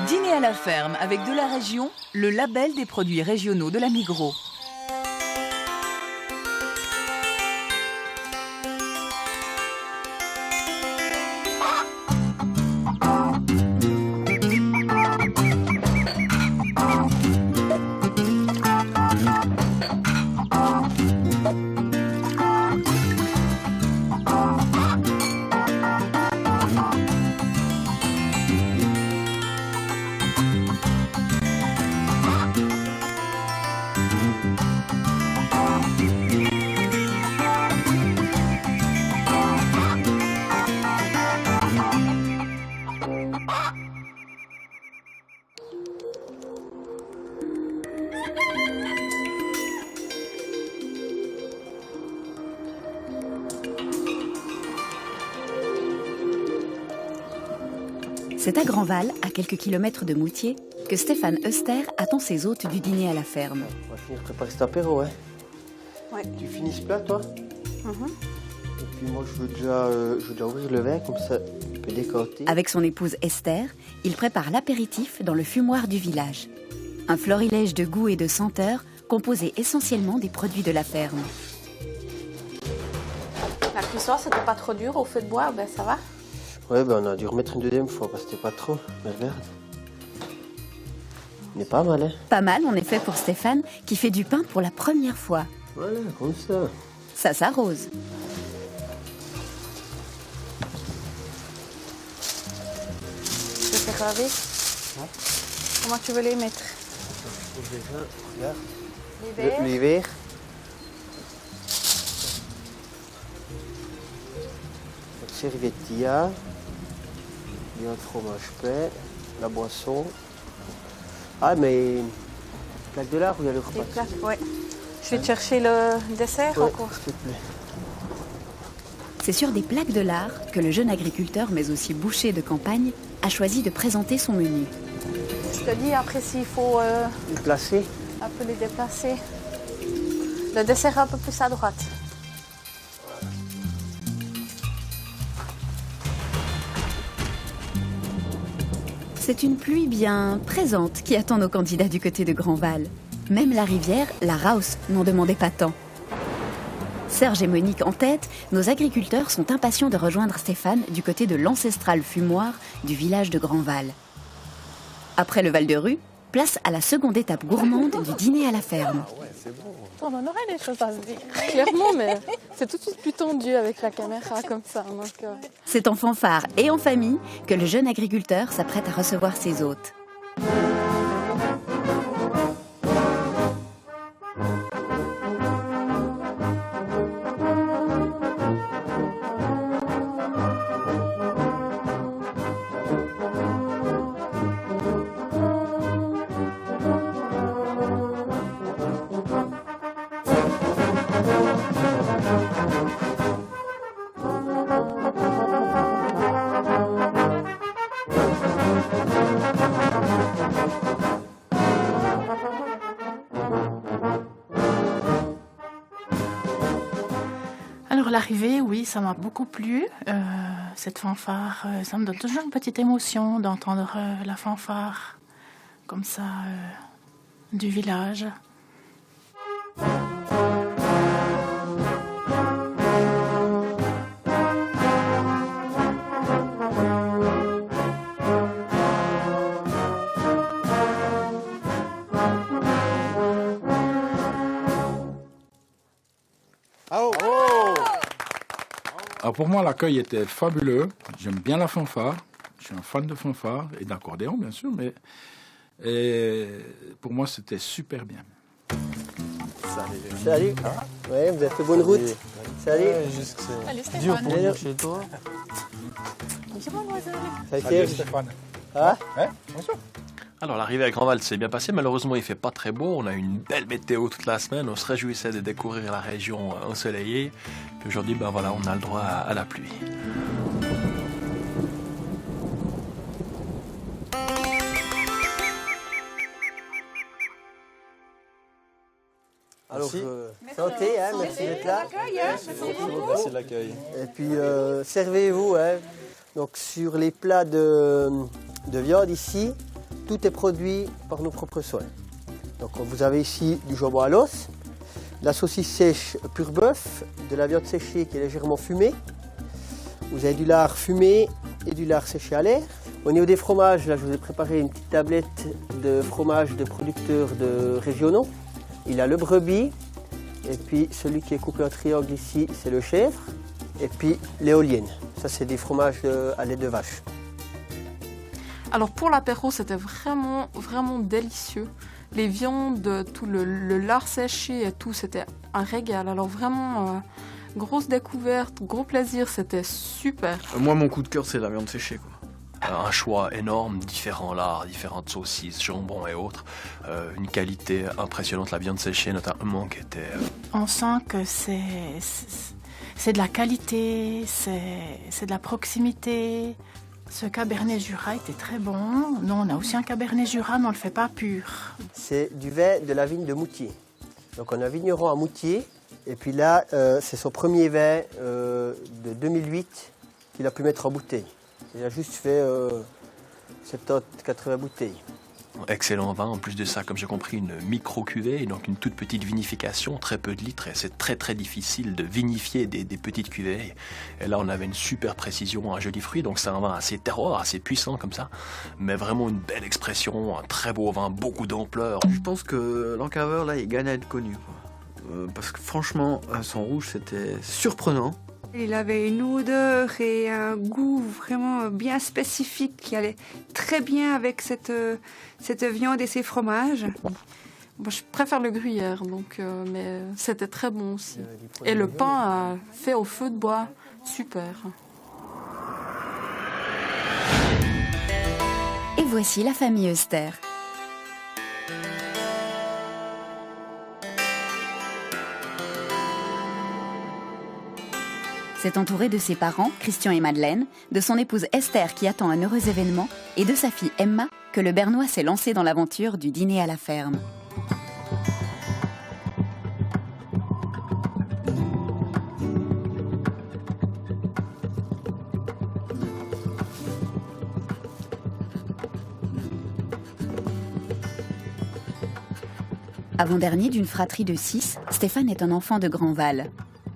Dîner à la ferme avec de la région, le label des produits régionaux de la Migros. C'est à Grandval, à quelques kilomètres de Moutier, que Stéphane Euster attend ses hôtes du dîner à la ferme. On va finir de préparer cet apéro, hein. Ouais. Tu finis ce plat, toi? Et puis moi, je veux déjà ouvrir le vin, comme ça, tu peux décanter. Avec son épouse Esther, il prépare l'apéritif dans le fumoir du village. Un florilège de goût et de senteurs composé essentiellement des produits de la ferme. La cuisson, c'était pas trop dur au feu de bois, ben ça va. Ouais, ben on a dû remettre une deuxième fois, parce que c'était pas trop. Mais regarde. Il est pas mal, hein. Pas mal, en effet, pour Stéphane, qui fait du pain pour la première fois. Voilà, comme ça. Ça s'arrose. Je vais faire laver. Ouais. Comment tu veux les mettre? Déjà, regarde. Les verres. Les verres. Notre servetilla. Il y a un fromage peint. La boisson. Ah, mais... Plaque de lard ou il y a le repas? Des plaques, ouais. Je vais te chercher le dessert Ouais, encore. s'il te plaît. C'est sur des plaques de lard que le jeune agriculteur, mais aussi boucher de campagne, a choisi de présenter son menu. Je te dis après s'il faut Le placer. un peu les déplacer. Le dessert un peu plus à droite. C'est une pluie bien présente qui attend nos candidats du côté de Grandval. Même la rivière, la Rauss, n'en demandait pas tant. Serge et Monique en tête, nos agriculteurs sont impatients de rejoindre Stéphane du côté de l'ancestral fumoir du village de Grandval. Après le Val de Rue, place à la seconde étape gourmande du dîner à la ferme. On en aurait des choses à se dire, clairement, mais c'est tout de suite plus tendu avec la caméra comme ça. Donc, C'est en fanfare et en famille que le jeune agriculteur s'apprête à recevoir ses hôtes. Alors l'arrivée, oui, ça m'a beaucoup plu. Cette fanfare, ça me donne toujours une petite émotion d'entendre la fanfare comme ça du village. Alors pour moi, l'accueil était fabuleux. J'aime bien la fanfare. Je suis un fan de fanfare et d'accordéon, bien sûr, mais pour moi, c'était super bien. Salut. Ouais, vous avez fait bonne route. Salut. Salut Stéphane. Dur pour venir chez toi. Salut Stéphane. Ah Ouais, bonjour. Alors l'arrivée à Grandval s'est bien passée, malheureusement il fait pas très beau, on a eu une belle météo toute la semaine, on se réjouissait de découvrir la région ensoleillée, puis aujourd'hui ben voilà, on a le droit à la pluie. Alors, santé, hein, merci d'être là. Merci de l'accueil. Et puis, servez-vous. Hein. Donc, sur les plats de viande ici, tout est produit par nos propres soins. Donc vous avez ici du jambon à l'os, de la saucisse sèche pur bœuf, de la viande séchée qui est légèrement fumée. Vous avez du lard fumé et du lard séché à l'air. Au niveau des fromages, là, je vous ai préparé une petite tablette de fromage de producteurs régionaux. Il y a le brebis, et puis celui qui est coupé en triangle ici, c'est le chèvre, et puis l'éolienne. Ça, c'est des fromages à lait de vache. Alors pour l'apéro, c'était vraiment, vraiment délicieux. Les viandes, tout le lard séché et tout, c'était un régal. Alors vraiment, grosse découverte, gros plaisir, c'était super. Moi, mon coup de cœur, c'est la viande séchée, quoi. Un choix énorme, différents lards, différentes saucisses, jambon et autres. Une qualité impressionnante, la viande séchée notamment qui était... On sent que c'est de la qualité, c'est de la proximité. Ce Cabernet Jura était très bon. Nous, on a aussi un Cabernet Jura, mais on ne le fait pas pur. C'est du vin de la vigne de Moutier. Donc on a un vigneron à Moutier, et puis là, c'est son premier vin de 2008 qu'il a pu mettre en bouteille. Il a juste fait 70-80 bouteilles. Excellent vin, en plus de ça, comme j'ai compris, une micro-cuvée, donc une toute petite vinification, très peu de litres, et c'est très très difficile de vinifier des petites cuvées. Et là, on avait une super précision, un joli fruit, donc c'est un vin assez terroir, assez puissant comme ça, mais vraiment une belle expression, un très beau vin, beaucoup d'ampleur. Je pense que l'encaveur, là, il gagne à être connu, quoi. Parce que franchement, son rouge, c'était surprenant. Il avait une odeur et un goût vraiment bien spécifique qui allait très bien avec cette viande et ces fromages. Moi, je préfère le gruyère, donc, mais c'était très bon aussi. Et le pain fait au feu de bois, super. Et voici la famille Euster. C'est entouré de ses parents, Christian et Madeleine, de son épouse Esther qui attend un heureux événement, et de sa fille Emma, que le Bernois s'est lancé dans l'aventure du dîner à la ferme. Avant-dernier d'une fratrie de 6, Stéphane est un enfant de Grandval.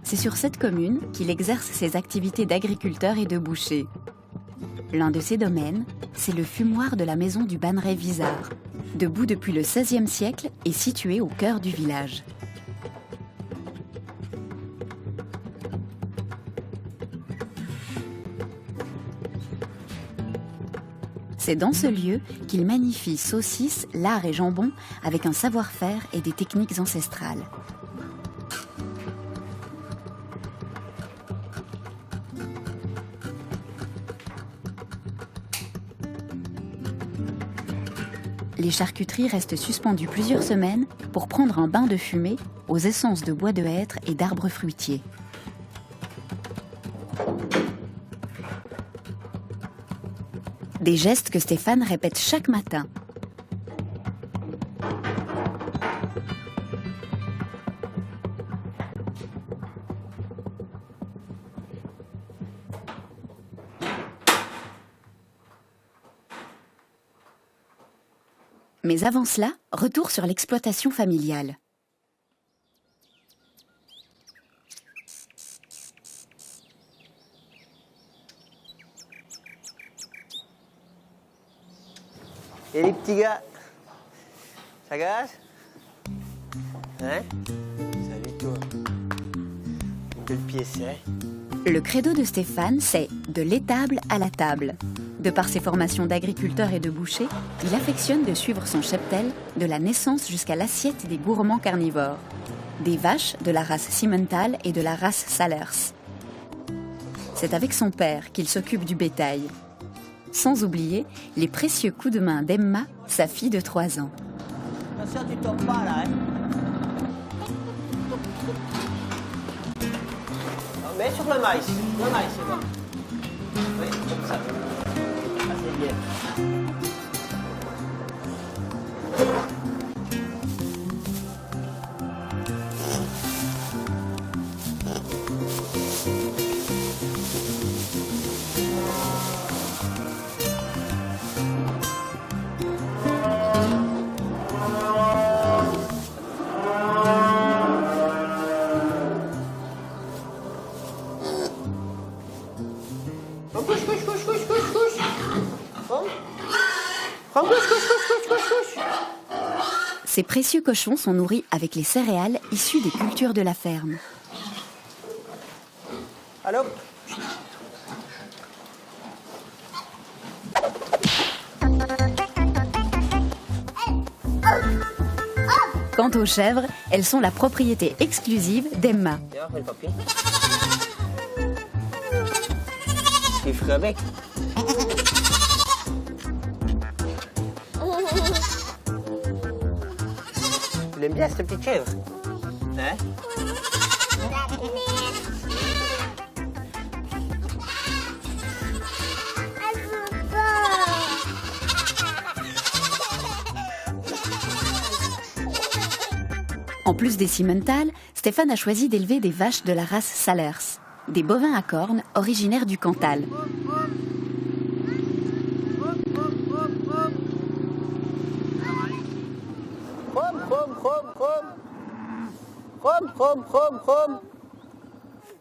C'est sur cette commune qu'il exerce ses activités d'agriculteur et de boucher. L'un de ses domaines, c'est le fumoir de la maison du Banneret-Visart, debout depuis le XVIe siècle et situé au cœur du village. C'est dans ce lieu qu'il magnifie saucisses, lard et jambon avec un savoir-faire et des techniques ancestrales. Les charcuteries restent suspendues plusieurs semaines pour prendre un bain de fumée aux essences de bois de hêtre et d'arbres fruitiers. Des gestes que Stéphane répète chaque matin. Mais avant cela, retour sur l'exploitation familiale. Et les petits gars, ça gage? Hein? Salut toi. Une belle pièce, hein? Le credo de Stéphane, c'est « de l'étable à la table ». De par ses formations d'agriculteur et de boucher, il affectionne de suivre son cheptel de la naissance jusqu'à l'assiette des gourmands carnivores. Des vaches de la race Simmental et de la race Salers. C'est avec son père qu'il s'occupe du bétail. Sans oublier les précieux coups de main d'Emma, sa fille de 3 ans. Attention, tu tombes pas là, hein? Mets sur le maïs. Le maïs, c'est bon. Oui, comme ça. Ah, c'est bien. Couche, couche, couche, couche, couche, couche. Prends, couche, couche, couche, couche, couche, couche. Ces précieux cochons sont nourris avec les céréales issues des cultures de la ferme. Alors. Quant aux chèvres, elles sont la propriété exclusive d'Emma. Viens, fais le papier. Tu ferais avec. Tu l'aimes bien cette petite chèvre? Hein? En plus des Simmental, Stéphane a choisi d'élever des vaches de la race Salers, des bovins à cornes originaires du Cantal.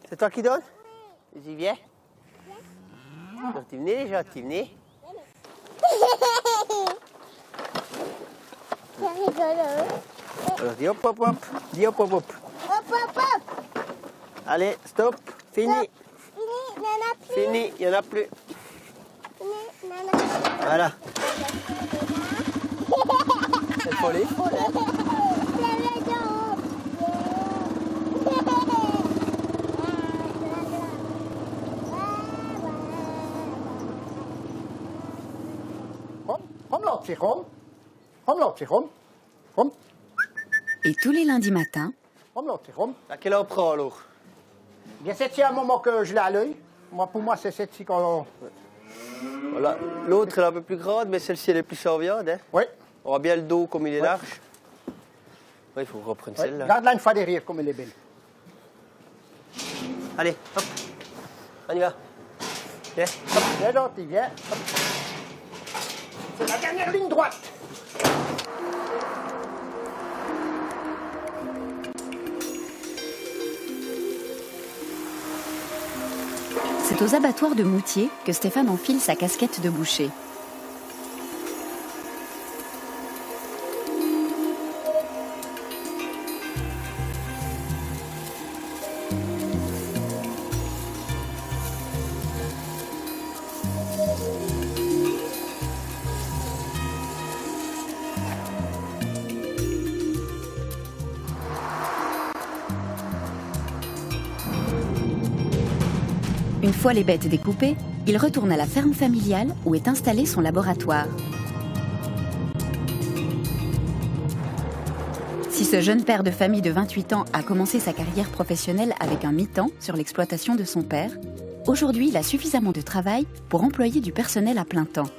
C'est toi qui donne? Vas-y, viens. Donc, tu venais déjà, tu venais. C'est rigolo. Alors, dis hop, hop, hop. Dis hop, hop, hop. Hop, hop, hop. Allez, stop. Fini. Fini, il n'y en a plus. Fini, il n'y en a plus. Fini, il n'y en a plus. Voilà. C'est folle, folle, hein? Et tous les lundis matins, À quelle heure on prend alors? Bien, c'est un moment que je l'ai à l'œil. Moi, pour moi, c'est cette-ci qu'on... Voilà. L'autre elle est un peu plus grande, mais celle-ci elle est plus en viande. Hein? Oui. On voit bien le dos comme il est Ouais. large. Ouais, il faut reprendre Oui. celle-là. Regarde là une fois derrière comme elle est belle. Allez, hop. On y va. Viens. Viens gentil, viens. Hop. C'est la dernière ligne droite. c'est aux abattoirs de Moutier que Stéphane enfile sa casquette de boucher. Une fois les bêtes découpées, il retourne à la ferme familiale où est installé son laboratoire. Si ce jeune père de famille de 28 ans a commencé sa carrière professionnelle avec un mi-temps sur l'exploitation de son père, aujourd'hui il a suffisamment de travail pour employer du personnel à plein temps.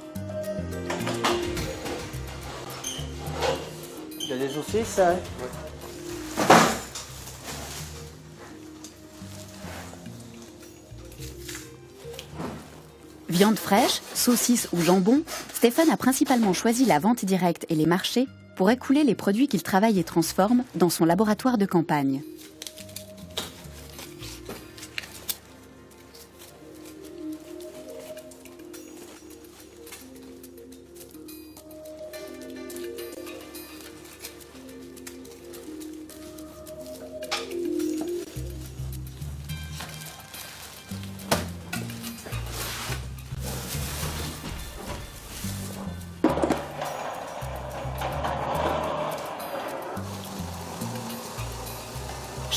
Il y a des saucisses, hein? Viande fraîche, saucisses ou jambon, Stéphane a principalement choisi la vente directe et les marchés pour écouler les produits qu'il travaille et transforme dans son laboratoire de campagne.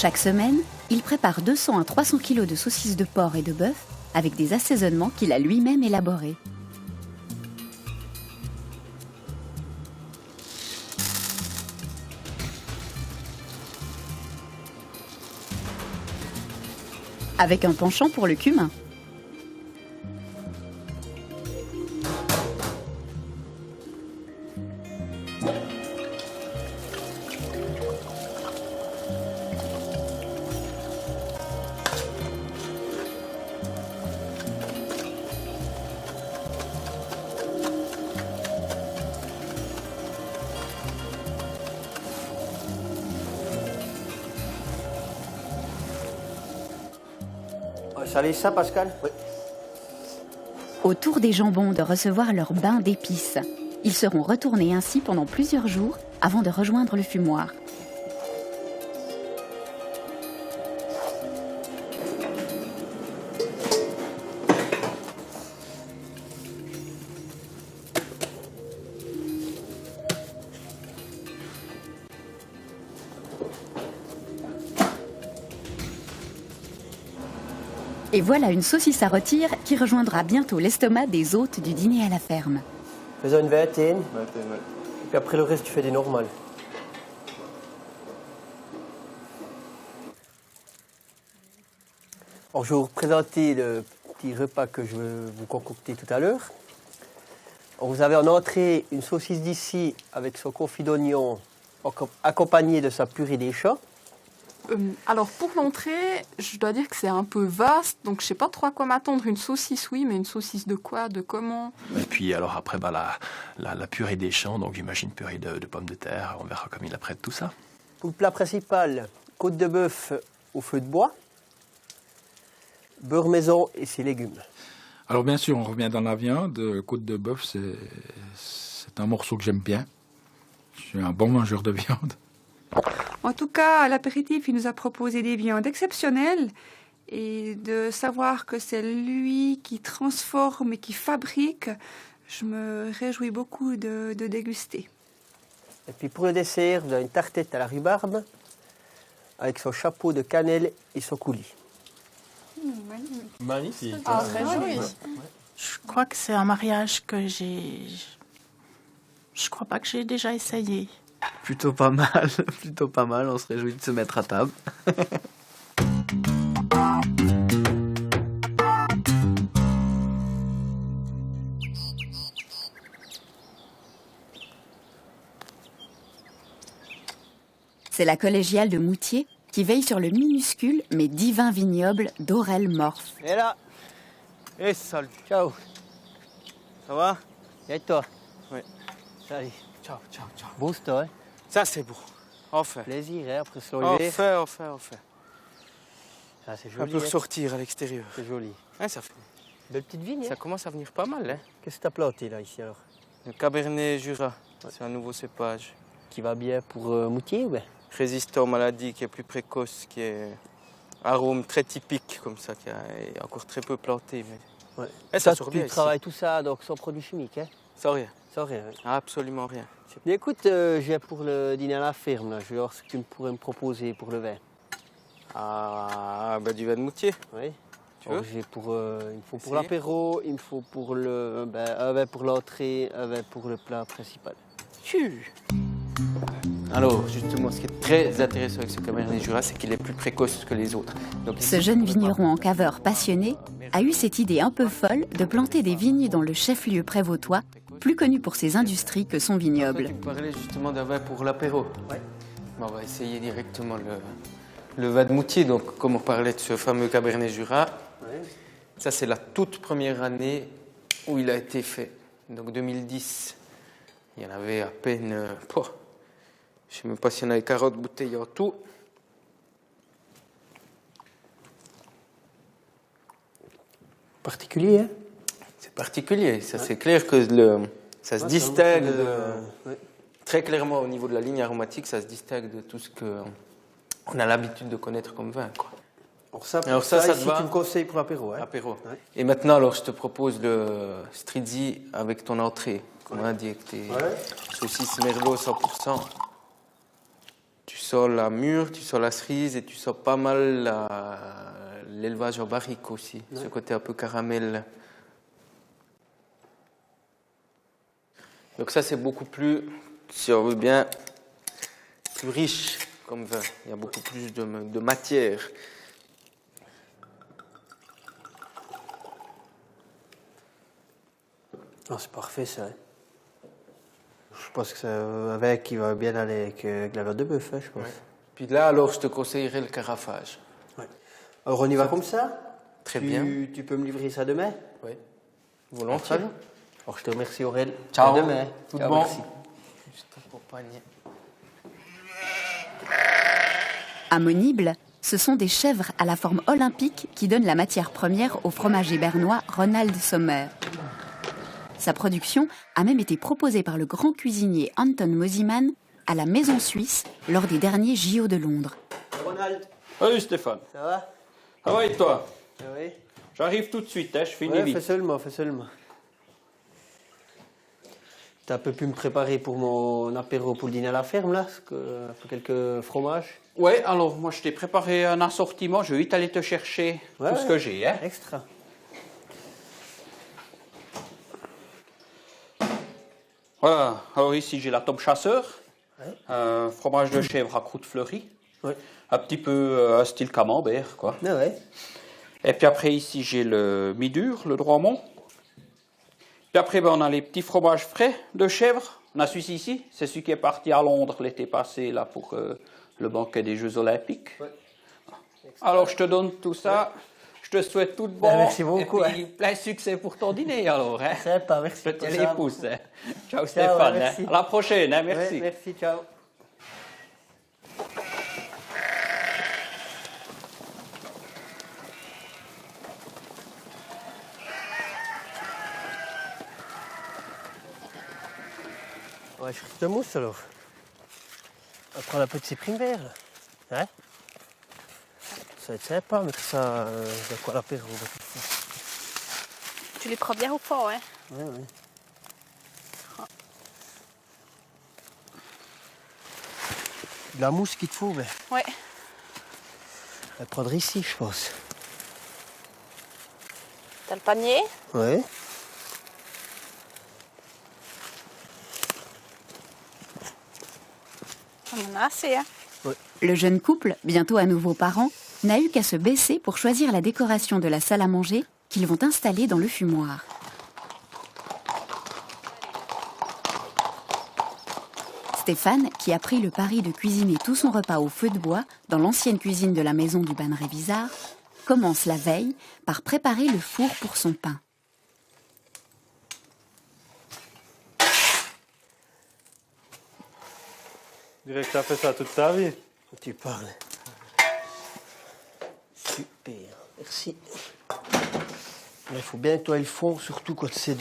Chaque semaine, il prépare 200 à 300 kilos de saucisses de porc et de bœuf avec des assaisonnements qu'il a lui-même élaborés. Avec un penchant pour le cumin. Ça laisse ça, Pascal? Oui. au tour des jambons de recevoir leur bain d'épices. Ils seront retournés ainsi pendant plusieurs jours avant de rejoindre le fumoir. Et voilà une saucisse à rôtir qui rejoindra bientôt l'estomac des hôtes du dîner à la ferme. Fais-en une vingtaine. Et puis après le reste, tu fais des normales. Alors, je vais vous présenter le petit repas que je vais vous concocter tout à l'heure. Vous avez en entrée une saucisse d'ici avec son confit d'oignon accompagné de sa purée des chats. Alors pour l'entrée, je dois dire que c'est un peu vaste, donc je sais pas trop à quoi m'attendre. Une saucisse, oui, mais une saucisse de quoi, de comment? Et puis alors après, la purée des champs, donc j'imagine purée de pommes de terre, on verra comme il apprête tout ça. Pour le plat principal, côte de bœuf au feu de bois, beurre maison et ses légumes. Alors bien sûr, on revient dans la viande. Côte de bœuf, c'est un morceau que j'aime bien. Je suis un bon mangeur de viande. En tout cas, à l'apéritif, il nous a proposé des viandes exceptionnelles et de savoir que c'est lui qui transforme et qui fabrique, je me réjouis beaucoup de déguster. Et puis pour le dessert, vous avez une tartette à la rhubarbe avec son chapeau de cannelle et son coulis. Magnifique. Ah, très joli. Je crois que c'est un mariage que je crois pas que j'ai déjà essayé. Plutôt pas mal, plutôt pas mal. On se réjouit de se mettre à table. C'est la collégiale de Moutier qui veille sur le minuscule mais divin vignoble d'Aurel Morph. Et là. Et salut. Ciao. Ça va? Et toi? Oui. Salut. Ciao, ciao, ciao. Beau ça, hein? Ça, c'est beau. Enfin. Plaisir, hein, après ce long hiver. Enfin. Ça, c'est On joli. peut Hein? ressortir à l'extérieur. C'est joli. Hein, ça fait. Belle petite vigne, hein? Ça commence à venir pas mal, hein? Qu'est-ce que tu as planté là, ici alors? Le Cabernet Jura. C'est un nouveau cépage. Qui va bien pour Moutier ou bien? Résistant aux maladies, qui est plus précoce, qui est arôme très typique, comme ça, qui est encore très peu planté. Mais... Ouais. Et ça sort tu bien travailles ici. tout ça donc sans produits chimiques, hein? Sans rien. Sans rien, oui. Absolument rien. Mais écoute, j'ai pour le dîner à la ferme, là. Je vais voir ce que tu pourrais me proposer pour le vin. Ah, bah du vin de Moutier. Oui. Tu veux? J'ai pour, il me faut pour l'apéro, il me faut pour un vin pour l'entrée, un vin pour le plat principal. Alors, justement, ce qui est très intéressant avec ce Cabernet Jura, c'est qu'il est plus précoce que les autres. Donc, Ce jeune vigneron en caveur passionné a eu cette idée un peu folle de planter des vignes dans le chef-lieu prévôtois, plus connu pour ses industries que son vignoble. Tu parlais justement d'un vin pour l'apéro. Ouais. On va essayer directement le vin de Moutier. Donc, comme on parlait de ce fameux Cabernet Jura, ça c'est la toute première année où il a été fait. Donc 2010, il y en avait à peine, je ne sais même pas s'il y en avait 40 bouteilles en tout. Particulier, hein? C'est particulier, ça c'est clair que ça se distingue très clairement au niveau de la ligne aromatique, ça se distingue de tout ce qu'on a l'habitude de connaître comme vin, quoi. Alors ça te ici, va? tu me conseilles pour l'apéro, hein? Apéro. Ouais. Et maintenant, alors, je te propose le strizzi avec ton entrée, comme on a dit, avec tes saucisses merlot 100%. Tu sors la mûre, tu sors la cerise et tu sors pas mal l'élevage en barrique aussi, ce côté un peu caramel. Donc ça, c'est beaucoup plus, si on veut bien, plus riche comme vin. Il y a beaucoup plus de matière. Non, c'est parfait ça. Hein? Je pense que c'est un vin qui va bien aller avec la viande de bœuf, hein, je pense. Ouais. Puis là, alors, je te conseillerais le carafage. Ouais. Alors on y va comme ça? Très bien. Tu peux me livrer ça demain? Oui. Volontiers. Alors je te remercie Aurel. Ciao. À demain. Tout Ciao, bon. merci. Juste pour panier. À Monible, ce sont des chèvres à la forme olympique qui donnent la matière première au fromager bernois Ronald Sommer. Sa production a même été proposée par le grand cuisinier Anton Mosimann à la Maison Suisse lors des derniers JO de Londres. Ronald, Salut Stéphane. ça va? Ça va et toi? Oui. J'arrive tout de suite, hein, je finis Ouais, vite. fais seulement. T'as un peu pu me préparer pour mon apéro pour le dîner à la ferme, là? Quelques fromages? Ouais, alors moi je t'ai préparé un assortiment, je vais vite aller te chercher Ouais, tout ce que j'ai. Hein. Extra. Voilà, alors ici j'ai la tome chasseur, Ouais. fromage de chèvre à croûte fleurie, Ouais. un petit peu style camembert, quoi. Ah ouais. Et puis après ici j'ai le mi-dur, le Droitmont. Puis après ben, on a les petits fromages frais de chèvre. On a celui-ci ici, c'est celui qui est parti à Londres l'été passé là pour le banquet des Jeux Olympiques. Ouais. Alors je te donne tout ça. Je te souhaite tout de bon. Merci beaucoup, Et puis, plein succès pour ton dîner alors. Hein. Sympa, merci. Je te pour les ça. pousse. Hein. Ciao Stéphane. merci. Hein. À la prochaine. Hein. Merci. Ouais, merci, ciao. Ouais, je de mousse alors. On va prendre un peu de cyprine vert. Là. Hein? Ça va être sympa, mettre ça de quoi l'apéro. Tu les prends bien au fond, hein? Ouais, ouais. De la mousse qu'il te faut, mais Ouais. on va prendre ici, je pense. T'as le panier? Ouais. On en a assez, hein? Le jeune couple, bientôt à nouveau parents, n'a eu qu'à se baisser pour choisir la décoration de la salle à manger qu'ils vont installer dans le fumoir. Stéphane, qui a pris le pari de cuisiner tout son repas au feu de bois dans l'ancienne cuisine de la maison du Banneret-Vizard, commence la veille par préparer le four pour son pain. Je dirais que tu as fait ça toute ta vie. Tu parles. Super, merci. Il faut bien nettoyer le fond, surtout quand c'est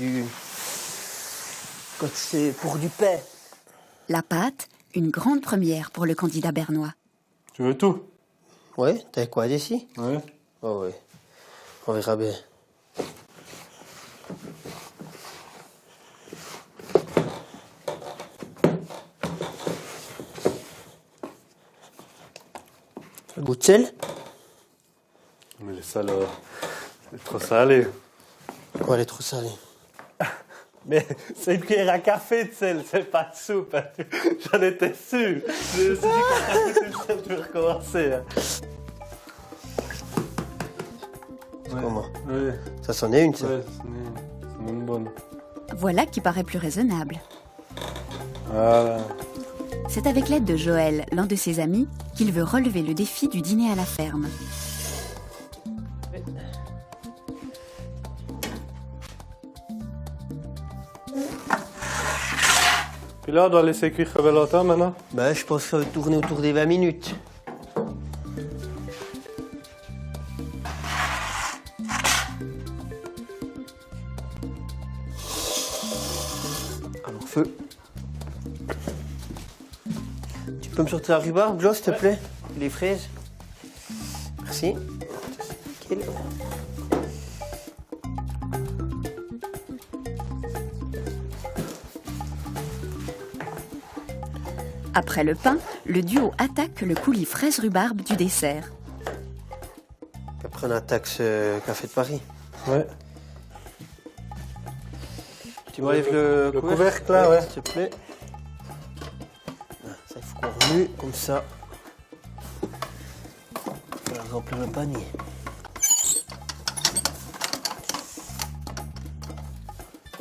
pour du pain. La pâte, une grande première pour le candidat bernois. Tu veux tout? Ouais, t'as quoi d'ici? Ouais. Oh ouais, on verra bien. Un goût de sel? Mais les salades, c'est trop salé. Quoi, elle est trop salée? Mais c'est une cuillère à café de sel, c'est pas de soupe. Hein. J'en étais sûr. Je me suis dit que le sel, tu veux recommencer. Hein. C'est comment? Oui. Ça c'en est une, ça? Ouais, c'est une bonne. Voilà qui paraît plus raisonnable. Voilà. C'est avec l'aide de Joël, l'un de ses amis, qu'il veut relever le défi du dîner à la ferme. Puis là, on doit laisser cuire combien de longtemps maintenant? Ben, je pense que ça va tourner autour des 20 minutes. Alors, feu. Tu peux me sortir la rhubarbe, Glo, s'il te plaît? Les fraises. Merci. Nickel. Après le pain, le duo attaque le coulis fraise-rhubarbe du dessert. Après, on attaque ce café de Paris. Ouais. Tu m'enlèves le couvercle là, ouais. S'il te plaît. Ça, il faut qu'on remue comme ça. On va remplir le panier.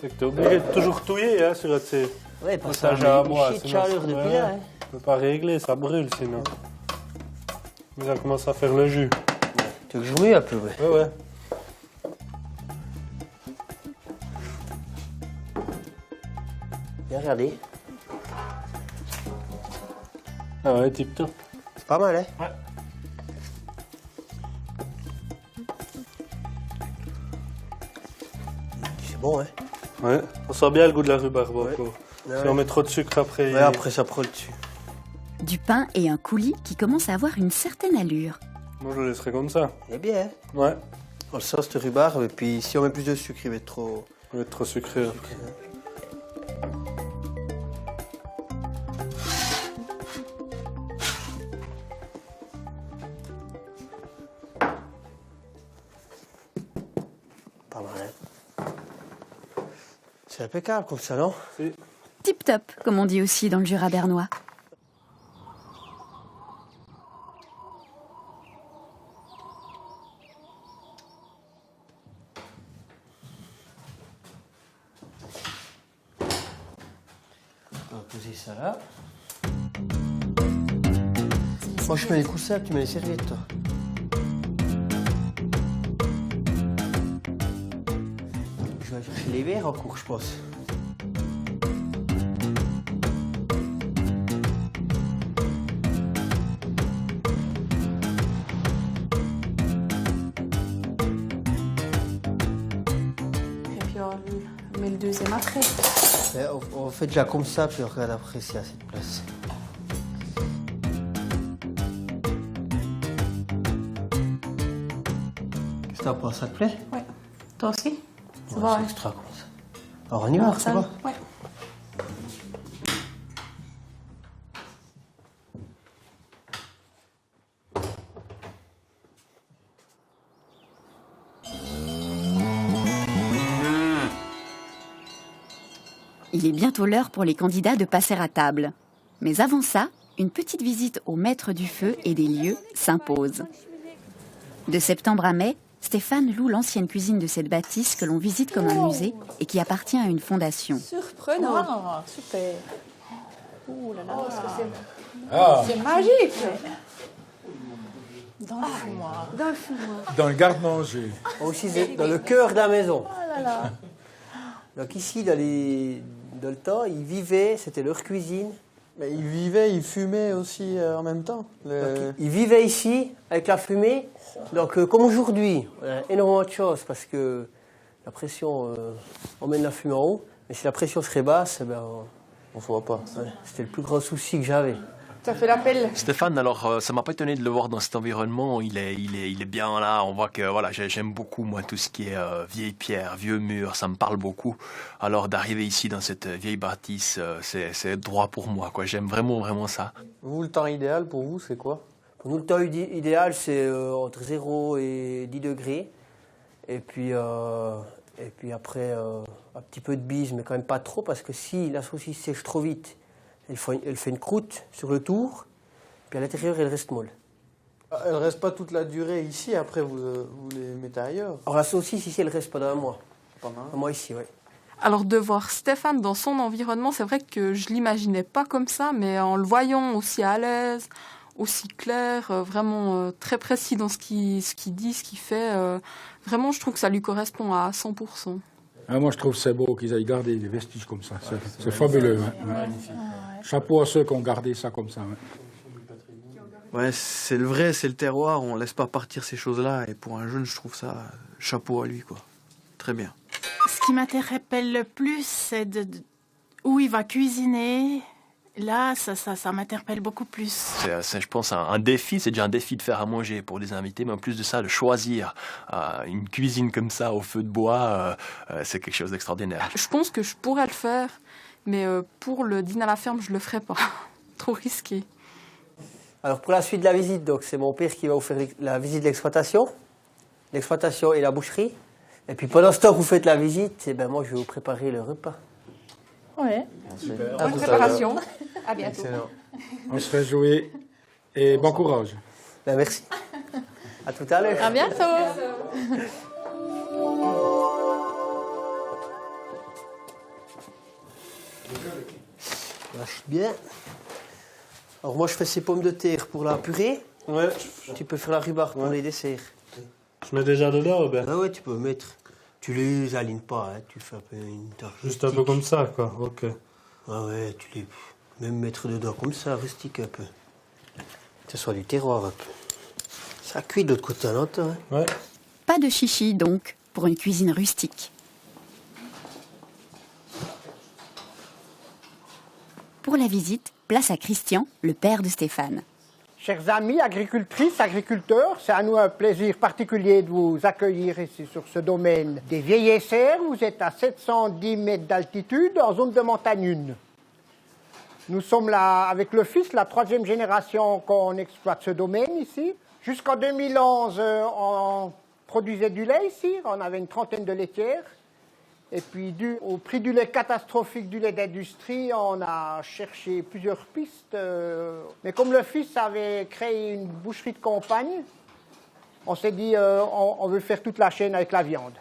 C'est que t'es obligé de toujours touiller hein, sur le Ouais, parce que potage ça à a bois. une chier de chaleur depuis là. Hein. Tu peux pas régler, ça brûle sinon. Mais ça commence à faire le jus. Tu veux que je remue un peu, ouais? Ouais, ouais. Bien regardé. Ah ouais, tip top. C'est pas mal, hein? Ouais. C'est bon, hein? Ouais, on sent bien le goût de la rhubarbe encore. Ouais. Si on met trop de sucre après... Ouais, après ça prend le dessus. Du pain et un coulis qui commence à avoir une certaine allure. Moi, je le laisserai comme ça. C'est bien. Ouais. On le sauce de rhubarbe, et puis si on met plus de sucre, il va être trop... Il va être trop sucré. Pas mal, hein. C'est impeccable comme ça, non? Tip top, comme on dit aussi dans le Jura bernois. On va poser ça là. Moi je mets les coussins, tu mets les serviettes toi. Je vais chercher les verres en cours, je pense. Et puis on met le deuxième après. On fait déjà comme ça, puis on regarde après s'il y a assez de place. Qu'est-ce que t'en penses, ça te plaît? Oui. Toi aussi? Ouais, c'est extra comme ça. Alors on y va, ça va? Ouais. Il est bientôt l'heure pour les candidats de passer à table. Mais avant ça, une petite visite au maître du feu et des lieux s'impose. De septembre à mai, Stéphane loue l'ancienne cuisine de cette bâtisse que l'on visite comme un musée et qui appartient à une fondation. Surprenant. Ah, super. Ouh là là. Oh, c'est magique. Dans le fumoir. Dans le fumoir. Dans le garde-manger. Aussi, c'est dans le cœur de la maison. Oh là là. Donc ici, dans le temps, ils vivaient, c'était leur cuisine. Mais ils vivaient, ils fumaient aussi en même temps. Donc, ils vivaient ici, avec la fumée. Donc, comme aujourd'hui, on a énormément de choses, parce que la pression emmène la fumée en haut. Mais si la pression serait basse, eh ben, on ne voit pas. Ouais, c'était le plus grand souci que j'avais. Ça fait l'appel. Stéphane, alors ça m'a pas étonné de le voir dans cet environnement. Il est bien là. On voit que voilà, j'aime beaucoup moi tout ce qui est vieille pierre, vieux mur. Ça me parle beaucoup. Alors d'arriver ici dans cette vieille bâtisse, c'est droit pour moi quoi. J'aime vraiment ça. Vous, le temps idéal pour vous, c'est quoi? Pour nous, le temps idéal, c'est entre 0 et 10 degrés. Et puis après, un petit peu de bise, mais quand même pas trop, parce que si la saucisse sèche trop vite, elle fait une croûte sur le tour, puis à l'intérieur, elle reste molle. Elle ne reste pas toute la durée ici, après vous les mettez ailleurs? Alors la saucisse ici, elle reste pendant un mois. Pendant un mois ici, oui. Alors de voir Stéphane dans son environnement, c'est vrai que je l'imaginais pas comme ça, mais en le voyant aussi à l'aise, aussi clair, vraiment très précis dans ce qu'il dit, ce qu'il fait, vraiment je trouve que ça lui correspond à 100%. Ah, moi je trouve c'est beau qu'ils aient gardé des vestiges comme ça, c'est fabuleux. Ouais. Chapeau à ceux qui ont gardé ça comme ça. Ouais, c'est le vrai, c'est le terroir, on laisse pas partir ces choses-là, et pour un jeune, je trouve ça chapeau à lui, quoi. Très bien. Ce qui m'interpelle le plus, c'est où il va cuisiner. Là, ça m'interpelle beaucoup plus. C'est, je pense, un défi. C'est déjà un défi de faire à manger pour des invités, mais en plus de ça, de choisir une cuisine comme ça au feu de bois, c'est quelque chose d'extraordinaire. Je pense que je pourrais le faire, mais pour le dîner à la ferme, je le ferai pas. Trop risqué. Alors pour la suite de la visite, donc c'est mon père qui va vous faire la visite de l'exploitation et la boucherie. Et puis pendant ce temps que vous faites la visite, eh ben moi je vais vous préparer le repas. Ouais. Bonne préparation. À bientôt. Excellent. On se réjouit et bon courage. Ben, merci. À tout à l'heure. À bientôt. Lâche bien. Alors moi je fais ces pommes de terre pour la purée. Ouais. Tu peux faire la rhubarbe pour les desserts. Je mets déjà dedans, Robert? Ah ouais, tu peux mettre. Tu les alignes pas, hein. Tu fais un peu une tarte. Juste un peu comme ça, quoi. Ok. Ah ouais, tu les même mettre dedans comme ça, rustique un peu. Que ce soit du terroir un peu. Ça cuit de l'autre côté à l'autre. Hein. Ouais. Pas de chichi donc, pour une cuisine rustique. Pour la visite, place à Christian, le père de Stéphane. Chers amis, agricultrices, agriculteurs, c'est à nous un plaisir particulier de vous accueillir ici sur ce domaine des Vieilles Serres. Vous êtes à 710 mètres d'altitude en zone de montagne 1. Nous sommes là avec le fils, la 3e génération qu'on exploite ce domaine ici. Jusqu'en 2011, on produisait du lait ici, on avait une 30aine de laitières. Et puis, dû au prix du lait catastrophique du lait d'industrie, on a cherché plusieurs pistes. Mais comme le fils avait créé une boucherie de campagne, on s'est dit on veut faire toute la chaîne avec la viande.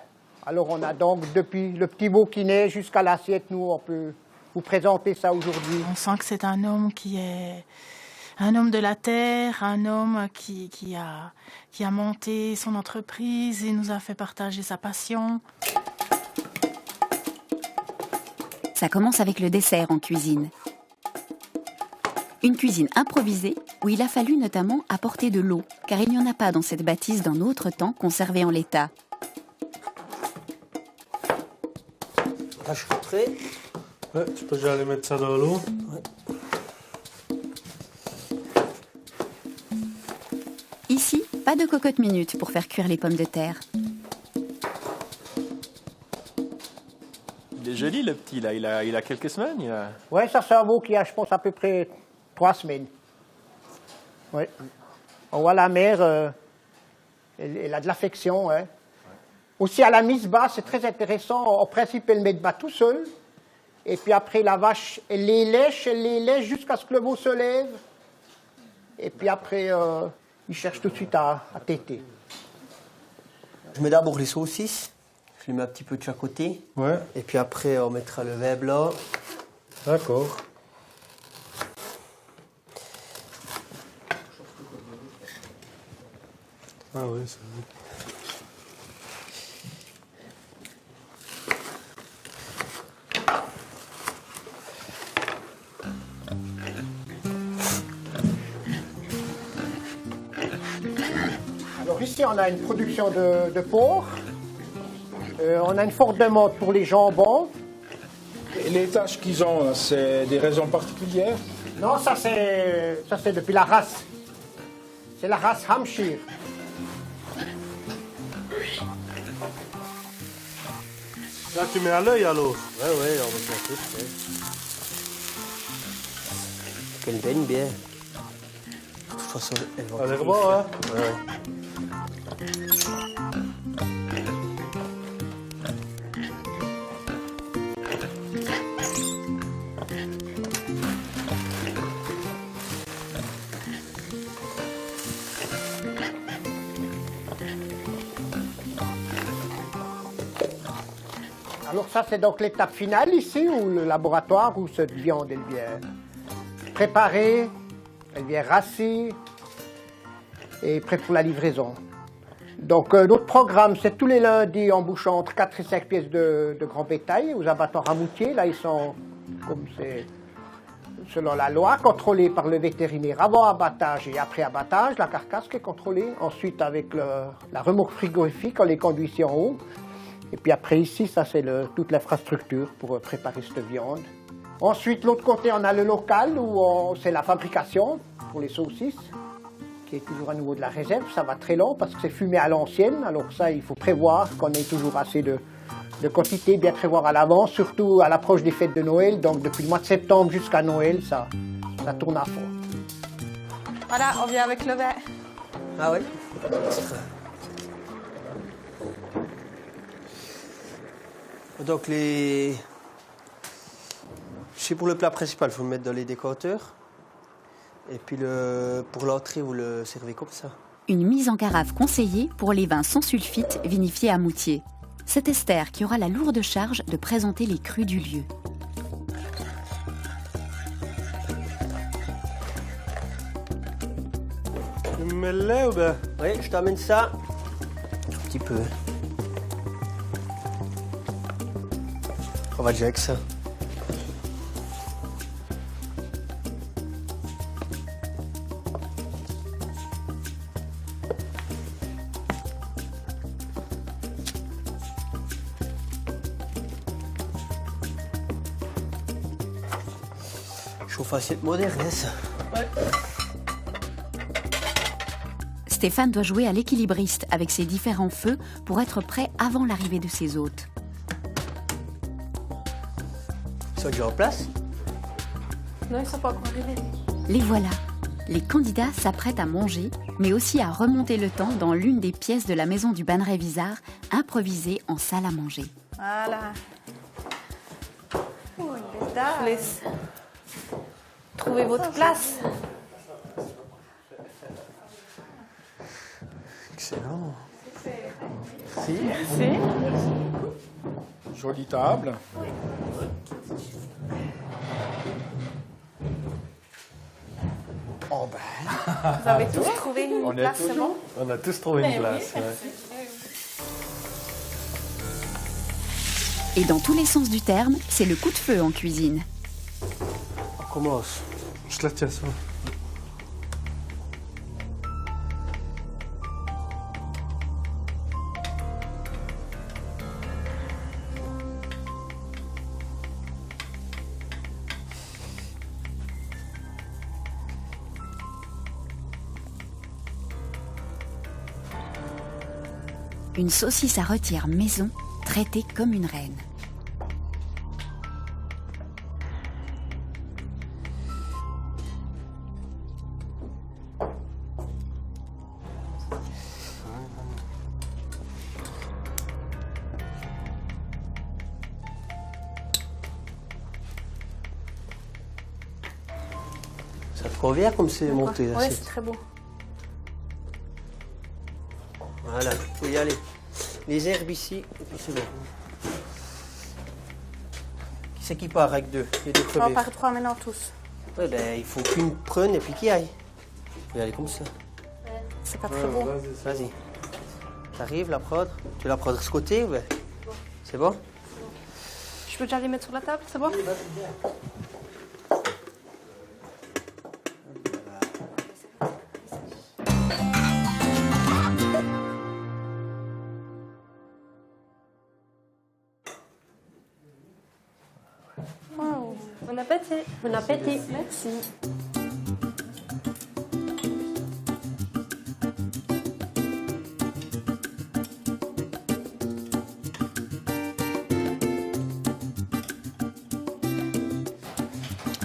Alors on a donc, depuis le petit veau qui naît jusqu'à l'assiette, nous, on peut vous présenter ça aujourd'hui. On sent que c'est un homme qui est un homme de la terre, un homme qui a monté son entreprise et nous a fait partager sa passion. Ça commence avec le dessert en cuisine. Une cuisine improvisée où il a fallu notamment apporter de l'eau, car il n'y en a pas dans cette bâtisse d'un autre temps conservée en l'état. Là, je suis prêt. Ouais, tu peux déjà aller mettre ça dans l'eau. Ouais. Ici, pas de cocotte minute pour faire cuire les pommes de terre. Il est joli le petit là, il a quelques semaines. Oui, ça c'est un veau qui a, je pense, à peu près 3 semaines. Oui. On voit la mère, elle a de l'affection. Hein. Aussi à la mise bas, c'est très intéressant. En principe, elle met de bas tout seul. Et puis après, la vache, elle les lèche jusqu'à ce que le veau se lève. Et puis après, il cherche tout de suite à téter. Je mets d'abord les saucisses. Je les mets un petit peu de chaque côté. Ouais. Et puis après, on mettra le vin blanc. D'accord. Ah oui, c'est vrai. Alors ici, on a une production de porc. On a une forte demande pour les jambons. Et les tâches qu'ils ont, c'est des raisons particulières? Non, ça c'est depuis la race. C'est la race Hampshire. Là, tu mets à l'œil alors? Ouais, on met ça tout. Ouais. Qu'elle baigne bien. De toute façon, elle va. Ça a l'air bon, hein? Ouais. Alors ça, c'est donc l'étape finale ici, où le laboratoire, où cette viande, elle vient préparée, elle vient rassée et prête pour la livraison. Donc notre programme, c'est tous les lundis, en bouchant entre 4 et 5 pièces de grand bétail aux abattoirs à Moutier. Là, ils sont, comme c'est selon la loi, contrôlés par le vétérinaire avant abattage et après abattage, la carcasse qui est contrôlée. Ensuite, avec la remorque frigorifique, on les conduit ici en haut. Et puis après ici, ça c'est toute l'infrastructure pour préparer cette viande. Ensuite, l'autre côté, on a le local où c'est la fabrication pour les saucisses, qui est toujours à nouveau de la réserve. Ça va très long parce que c'est fumé à l'ancienne. Alors ça, il faut prévoir qu'on ait toujours assez de quantité, bien prévoir à l'avance, surtout à l'approche des fêtes de Noël. Donc depuis le mois de septembre jusqu'à Noël, ça tourne à fond. Voilà, on vient avec le vin. Ah oui. Donc c'est pour le plat principal, il faut le mettre dans les décanteurs. Et puis pour l'entrée, vous le servez comme ça. Une mise en carafe conseillée pour les vins sans sulfite vinifiés à Moutier. C'est Esther qui aura la lourde charge de présenter les crus du lieu. Tu me mets le lait ou bien? Oui, je t'amène ça. Un petit peu. On va déjà avec ça. Chauffe-assiette moderne, hein, ça. Ouais. Stéphane doit jouer à l'équilibriste avec ses différents feux pour être prêt avant l'arrivée de ses hôtes. Ils sont déjà en place? Non, ils ne sont pas encore arrivés. Les voilà. Les candidats s'apprêtent à manger, mais aussi à remonter le temps dans l'une des pièces de la maison du Banneret Vizard, improvisée en salle à manger. Voilà. Oh, Je laisse trouver votre place. Excellent. Si. Merci. Jolie table. Oh ben. Vous avez tous trouvé une place, c'est bon? On a tous trouvé une place. Oui, ouais. Et dans tous les sens du terme, c'est le coup de feu en cuisine. On commence. Je te la tiens ça. Une saucisse à rôtir maison, traitée comme une reine. Ça te convient comme c'est monté là? Oui, c'est très beau. Voilà, il faut y aller. Les herbes ici, et puis c'est bon. Qui c'est qui part avec deux? Les deux On premiers. part 3 maintenant tous. Ouais, ben, il faut qu'une prenne et puis qu'il aille. Il faut y aller comme ça. C'est pas très beau. Vas-y. T'arrives, la prod. Tu veux la prod de ce côté ou ben? C'est bon? Je peux déjà les mettre sur la table, c'est bon? Wow. Bon appétit. Bon appétit. Merci.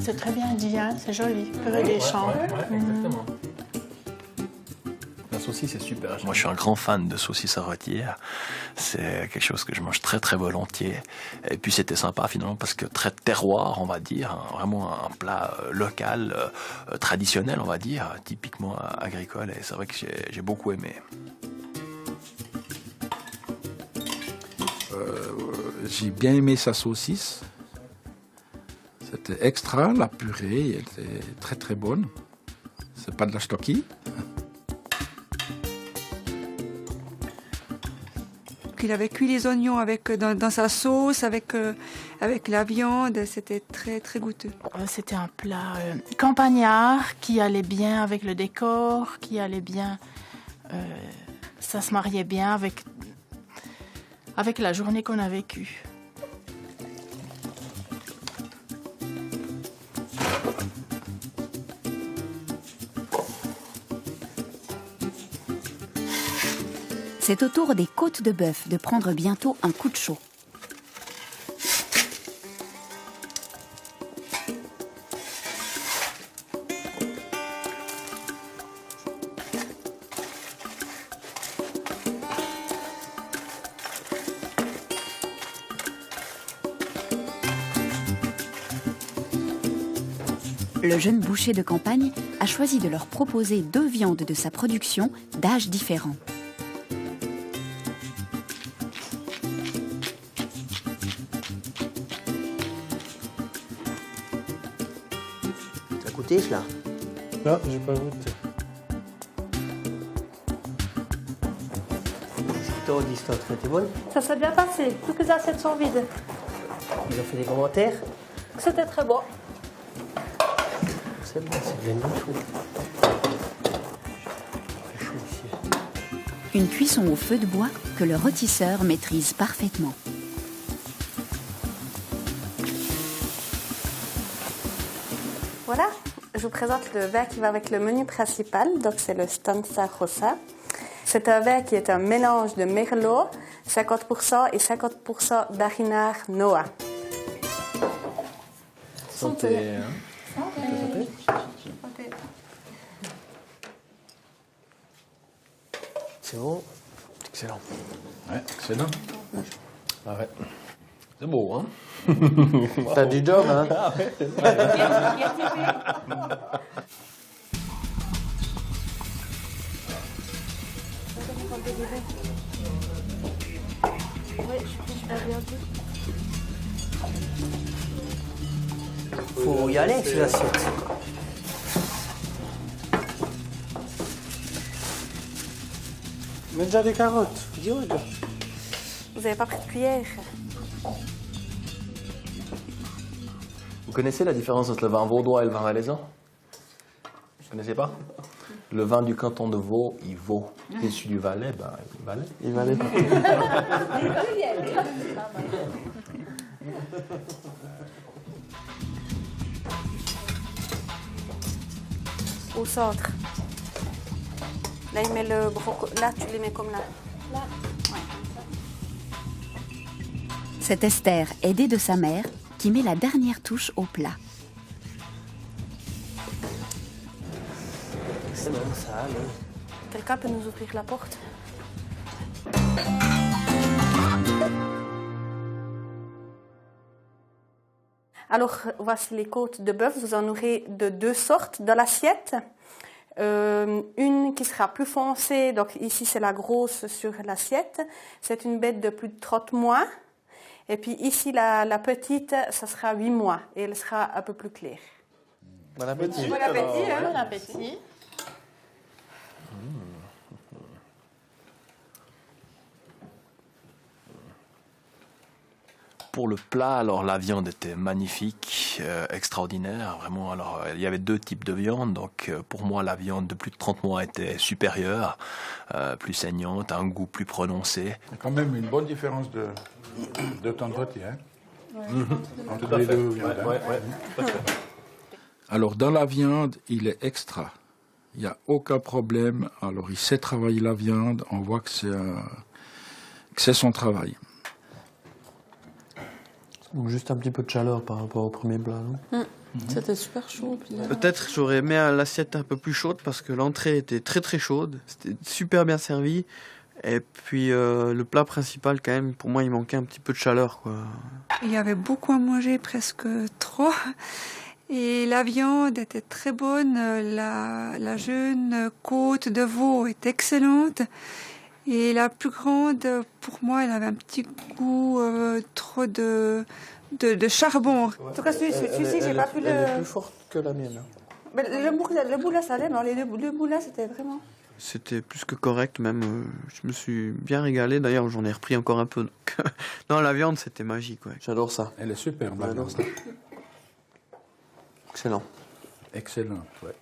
C'est très bien dit, hein, c'est joli. Purée des champs. Exactement. La saucisse est super. Moi, je suis un grand fan de saucisses à rôtir. C'est quelque chose que je mange très, très volontiers. Et puis, c'était sympa, finalement, parce que très terroir, on va dire. Hein, vraiment un plat local, traditionnel, on va dire, typiquement agricole. Et c'est vrai que j'ai beaucoup aimé. J'ai bien aimé sa saucisse. C'était extra, la purée était très très bonne. C'est pas de la stockie. Il avait cuit les oignons dans sa sauce, avec la viande. C'était très, très goûteux. C'était un plat campagnard qui allait bien avec le décor, qui allait bien... ça se mariait bien avec la journée qu'on a vécue. C'est au tour des côtes de bœuf de prendre bientôt un coup de chaud. Le jeune boucher de campagne a choisi de leur proposer 2 viandes de sa production d'âges différents. T'as goûté cela? Non, j'ai pas goûté. Ton histoire, c'était bonne? Ça s'est bien passé. Toutes les assiettes sont vides. Ils ont fait des commentaires? C'était très bon. C'est bon, c'est bien du tout. C'est chaud ici. Une cuisson au feu de bois que le rôtisseur maîtrise parfaitement. Voilà, je vous présente le vin qui va avec le menu principal, donc c'est le Stanza Rossa. C'est un vin qui est un mélange de Merlot, 50% et 50% d'Arinar Noah. Santé. C'est bon. Excellent. Ouais, excellent. Ah ouais. C'est beau, hein? T'as du job, hein? Ah ouais. Faut y aller sur l'assiette. Mets déjà des carottes. Dis ouais, déjà. Vous n'avez pas pris de cuillère? Vous connaissez la différence entre le vin vaudois et le vin valaisan? Vous connaissez pas? Le vin du canton de Vaud, il vaut. Et celui du Valais, ben, il valait. Il valait. Au centre. Là, il met le brocoli. Là, tu les mets comme là. Là. Ouais. C'est Esther, aidée de sa mère, qui met la dernière touche au plat. C'est bon, ça allait. Quelqu'un peut nous ouvrir la porte? Alors, voici les côtes de bœuf. Vous en aurez de deux sortes dans l'assiette. Une qui sera plus foncée, donc ici c'est la grosse sur l'assiette. C'est une bête de plus de 30 mois. Et puis ici, la petite, ça sera 8 mois et elle sera un peu plus claire. Bon appétit. Bon appétit, hein? Bon appétit. Pour le plat, alors la viande était magnifique, extraordinaire, vraiment. Alors il y avait deux types de viande, donc pour moi la viande de plus de 30 mois était supérieure, plus saignante, un goût plus prononcé. Il y a quand même une bonne différence de tendreté, hein, entre Tout à les fait. deux viandes. Ouais, hein. ouais, tout à fait. Alors dans la viande, il est extra. Il n'y a aucun problème. Alors il sait travailler la viande, on voit que c'est son travail. Donc juste un petit peu de chaleur par rapport au premier plat, non? C'était super chaud. Puis... Peut-être j'aurais aimé l'assiette un peu plus chaude parce que l'entrée était très très chaude. C'était super bien servi. Et puis le plat principal, quand même, pour moi, il manquait un petit peu de chaleur, quoi. Il y avait beaucoup à manger, presque trop. Et la viande était très bonne. La jeune côte de veau est excellente. Et la plus grande, pour moi, elle avait un petit goût trop de charbon. En tout cas, celui-ci, j'ai pas pu le... Elle est plus forte que la mienne. Mais le bout là, ça allait, mais les deux bouts là, c'était vraiment... C'était plus que correct, même. Je me suis bien régalé. D'ailleurs, j'en ai repris encore un peu. Donc... non, la viande, c'était magique. Ouais. J'adore ça. Elle est superbe. J'adore ça. Excellent. Excellent, ouais.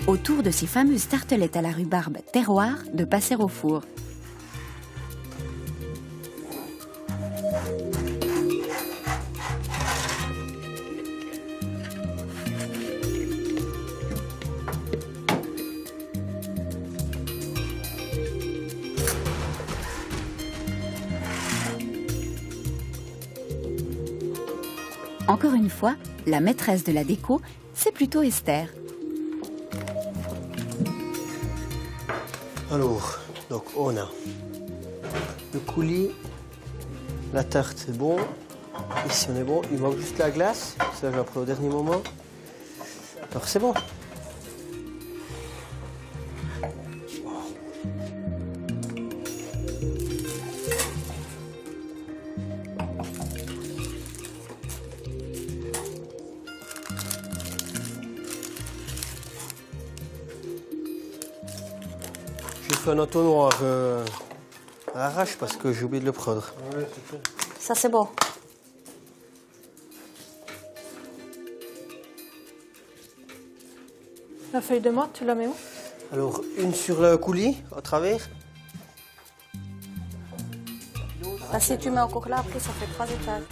Autour de ces fameuses tartelettes à la rhubarbe terroir de passer au four. Encore une fois, la maîtresse de la déco, c'est plutôt Esther. Alors, donc on a le coulis, la tarte c'est bon, ici on est bon, il manque juste la glace, ça je l'ai pris au dernier moment. Alors c'est bon. J'ai fait un entonnoir à l'arrache parce que j'ai oublié de le prendre. Ça, c'est bon. La feuille de menthe, tu la mets où? Alors, une sur le coulis, à travers. Si tu mets encore là, après, ça fait 3 étages.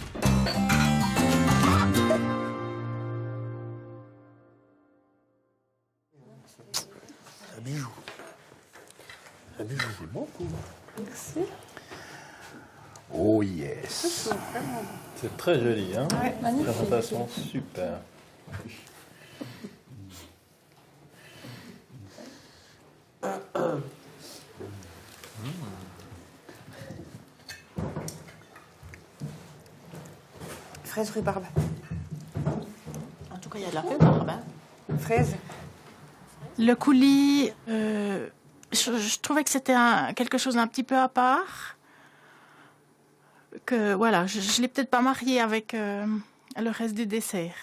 Un bijou. Un bijou. C'est bon. Merci. Oh yes. C'est très joli, hein? Ouais, magnifique. Présentation super. Fraise rhubarbe. En tout cas, il y a de la rhubarbe. Fraise. Le coulis, je trouvais que c'était quelque chose d'un petit peu à part. Que voilà, je ne l'ai peut-être pas marié avec le reste du dessert.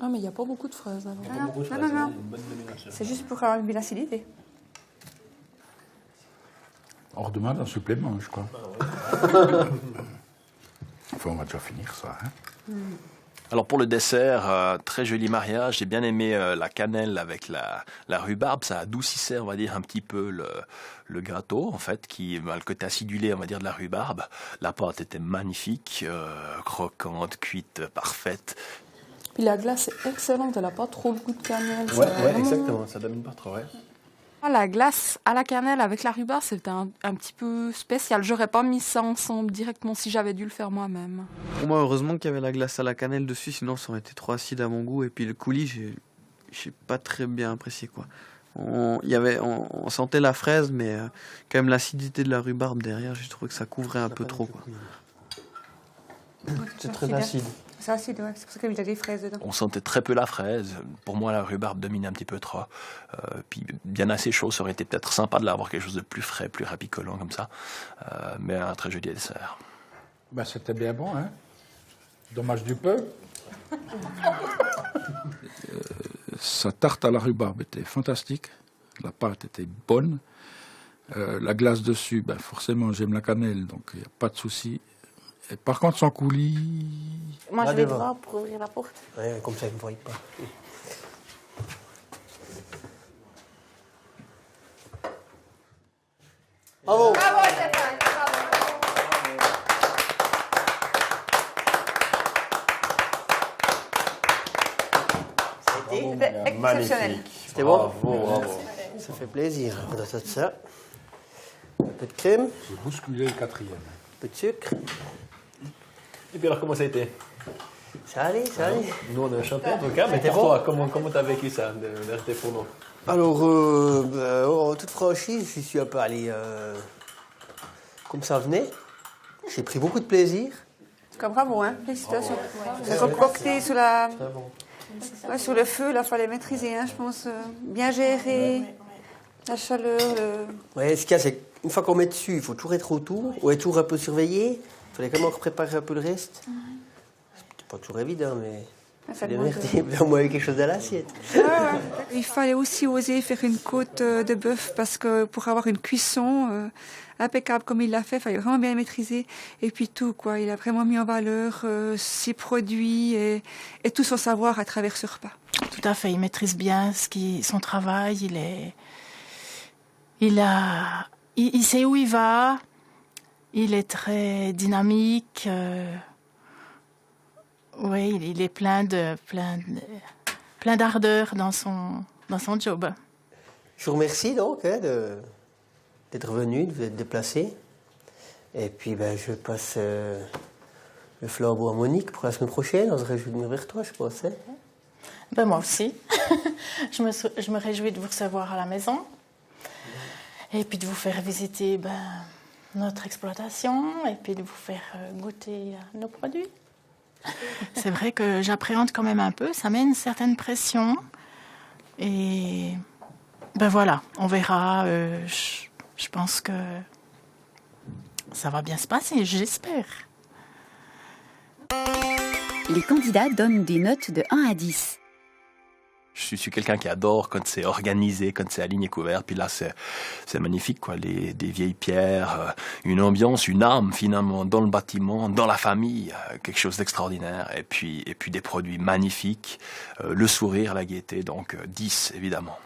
Ah, mais il n'y a pas beaucoup de fraises alors. Non. C'est juste pour avoir une acidité. On redemande un supplément, je crois. Enfin, on va déjà finir ça. Hein. Alors pour le dessert, très joli mariage. J'ai bien aimé la cannelle avec la rhubarbe. Ça adoucissait, on va dire, un petit peu le gâteau, en fait, le côté acidulé, on va dire, de la rhubarbe. La pâte était magnifique, croquante, cuite, parfaite. Puis la glace est excellente, elle n'a pas trop le goût de cannelle. Ouais, exactement, ça domine pas trop, ouais. La glace à la cannelle avec la rhubarbe, c'était un petit peu spécial. J'aurais pas mis ça ensemble directement si j'avais dû le faire moi-même. Pour moi, heureusement qu'il y avait la glace à la cannelle dessus, sinon ça aurait été trop acide à mon goût. Et puis le coulis, j'ai pas très bien apprécié, quoi. On sentait la fraise, mais quand même l'acidité de la rhubarbe derrière, j'ai trouvé que ça couvrait un peu trop, quoi. C'est très acide. C'est acide, ouais. C'est pour ça qu'il y a des fraises dedans. On sentait très peu la fraise. Pour moi, la rhubarbe dominait un petit peu trop. Puis bien assez chaud, ça aurait été peut-être sympa de l'avoir quelque chose de plus frais, plus rapicolant comme ça. Mais un très joli dessert. Ben, c'était bien bon, hein. Dommage du peu. Sa tarte à la rhubarbe était fantastique. La pâte était bonne. La glace dessus, ben, forcément, j'aime la cannelle, donc il n'y a pas de souci. Et par contre, son coulis... Moi, je vais devoir pour ouvrir la porte. Ouais, comme ça, ils ne me voient pas. Bravo! Bravo, Stéphane! C'était exceptionnel. C'était bon? Bravo. Ça fait plaisir. On a ça. Un peu de crème. J'ai bousculé le 4e. Un peu de sucre. Et puis alors, comment ça a été? Ça allait, ça allait. Nous, on a chanté en tout cas, mais C'était pour bon. toi, comment t'as vécu ça, de rester pour nous? Alors, en toute franchise, je suis un peu allé comme ça venait. J'ai pris beaucoup de plaisir. Comme bravo, hein. Félicitations. C'est concocté sous sur le feu, là, il fallait maîtriser, hein, je pense. Bien gérer la chaleur. Ouais, ce qu'il y a, c'est qu'une fois qu'on met dessus, il faut toujours être autour, ou être toujours un peu surveillé. Il fallait quand même préparer un peu le reste. C'est pas toujours évident, mais c'est bien merdé. Au moins, il y a quelque chose à l'assiette. Il fallait aussi oser faire une côte de bœuf parce que pour avoir une cuisson impeccable comme il l'a fait, il fallait vraiment bien maîtriser. Et puis tout, quoi. Il a vraiment mis en valeur ses produits et tout son savoir à travers ce repas. Tout à fait, il maîtrise bien son travail, il sait où il va, il est très dynamique, oui, il est plein d'ardeur dans son job. Je vous remercie donc d'être venu, de vous être déplacé. Et puis je passe le flambeau à Monique pour la semaine prochaine. On se réjouit de venir vers toi, je pense. Hein? Moi aussi. je me réjouis de vous recevoir à la maison. Et puis de vous faire visiter notre exploitation et puis de vous faire goûter nos produits. C'est vrai que j'appréhende quand même un peu, ça met une certaine pression. Et voilà, on verra. Je pense que ça va bien se passer, j'espère. Les candidats donnent des notes de 1 à 10. Je suis quelqu'un qui adore quand c'est organisé, quand c'est aligné couvert. Puis là, c'est magnifique, quoi. Des vieilles pierres, une ambiance, une âme finalement dans le bâtiment, dans la famille, quelque chose d'extraordinaire. Et puis des produits magnifiques, le sourire, la gaieté. Donc 10 évidemment.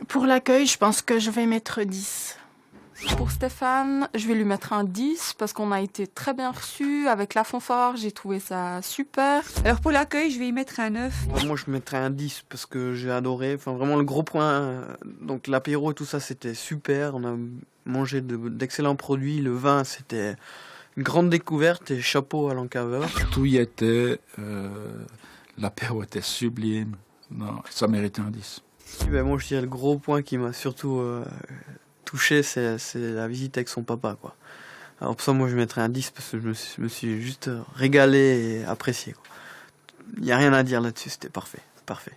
Pour l'accueil, je pense que je vais mettre 10. Pour Stéphane, je vais lui mettre un 10 parce qu'on a été très bien reçus. Avec la fanfare, j'ai trouvé ça super. Alors pour l'accueil, je vais y mettre un 9. Moi, je mettrais un 10 parce que j'ai adoré. Enfin, vraiment, le gros point, donc l'apéro et tout ça, c'était super. On a mangé d'excellents produits. Le vin, c'était une grande découverte et chapeau à l'encaveur. Tout y était, l'apéro était sublime. Non, ça méritait un 10. Ben, moi, je dirais le gros point qui m'a surtout touché, c'est la visite avec son papa, quoi. Alors pour ça, moi, je mettrais un 10 parce que je me suis juste régalé et apprécié, quoi. Il n'y a rien à dire là-dessus, c'était parfait. Parfait.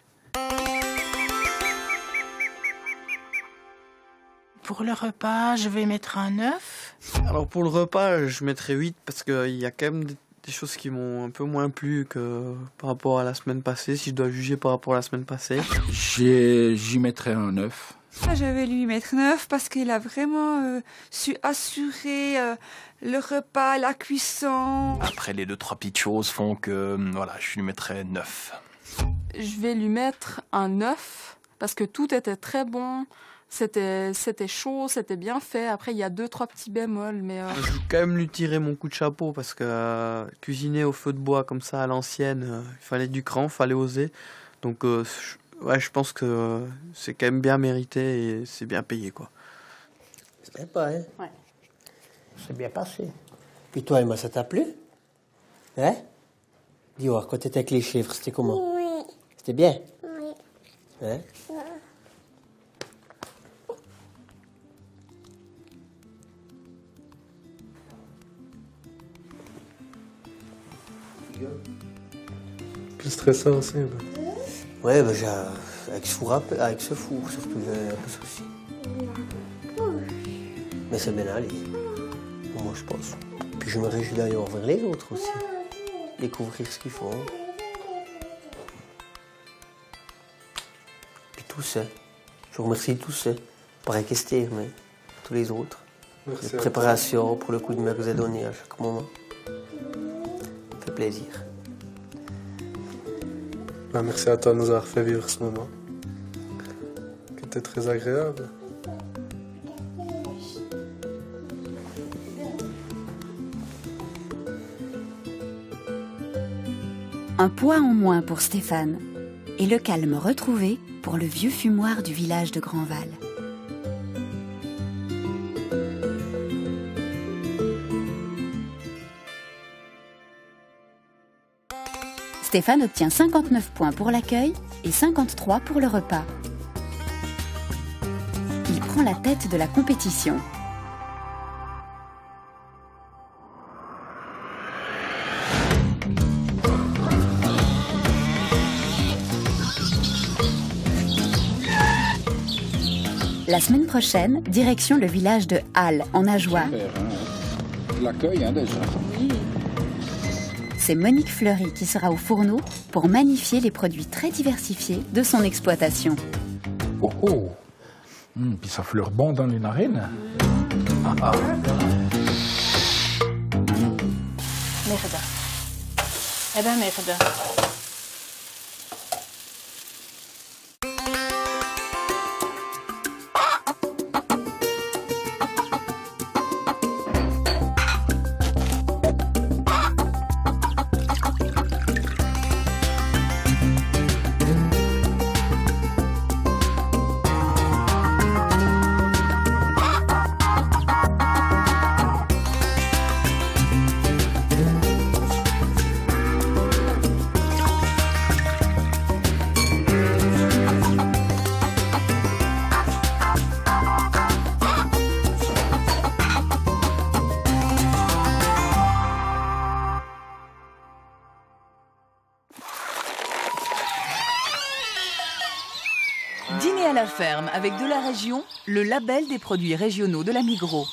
Pour le repas, je vais mettre un 9. Alors pour le repas, je mettrais 8 parce qu'il y a quand même des choses qui m'ont un peu moins plu que par rapport à la semaine passée, si je dois juger par rapport à la semaine passée. J'y mettrais un 9. Je vais lui mettre 9 parce qu'il a vraiment su assurer le repas, la cuisson. Après, les 2-3 petites choses font que, voilà, je lui mettrais 9. Je vais lui mettre un 9 parce que tout était très bon. C'était chaud, c'était bien fait. Après, il y a 2-3 petits bémols, mais... Je vais quand même lui tirer mon coup de chapeau parce que cuisiner au feu de bois comme ça à l'ancienne, il fallait du cran, il fallait oser. Donc, ouais, je pense que c'est quand même bien mérité et c'est bien payé, quoi. C'est sympa, hein? Ouais. C'est bien passé. Puis toi, Emma, ça t'a plu? Hein? Dis-moi, quand t'étais avec les chèvres, c'était comment? Oui. C'était bien? Oui. Hein? Plus stressant aussi. Ben. Ouais, ben avec ce four, surtout, j'ai un peu de soucis. Mais c'est bien allé. Moi, je pense. Puis je me réjouis d'aller voir vers les autres aussi. Découvrir ce qu'ils font. Puis tous ça. Je vous remercie tous, pas Esther, mais tous les autres. Merci. Les préparations pour le coup de main que vous avez donné à chaque moment. Ça fait plaisir. Ben, merci à toi de nous avoir fait vivre ce moment. Qui était très agréable. Un poids en moins pour Stéphane et le calme retrouvé pour le vieux fumoir du village de Grandval. Stéphane obtient 59 points pour l'accueil et 53 pour le repas. Il prend la tête de la compétition. La semaine prochaine, direction le village de Halle, en Ajoie. L'accueil, déjà. C'est Monique Fleury qui sera au fourneau pour magnifier les produits très diversifiés de son exploitation. Oh oh, puis ça fleure bon dans les narines. Merde. Eh ben merde. Dîner à la ferme avec de la région, le label des produits régionaux de la Migros.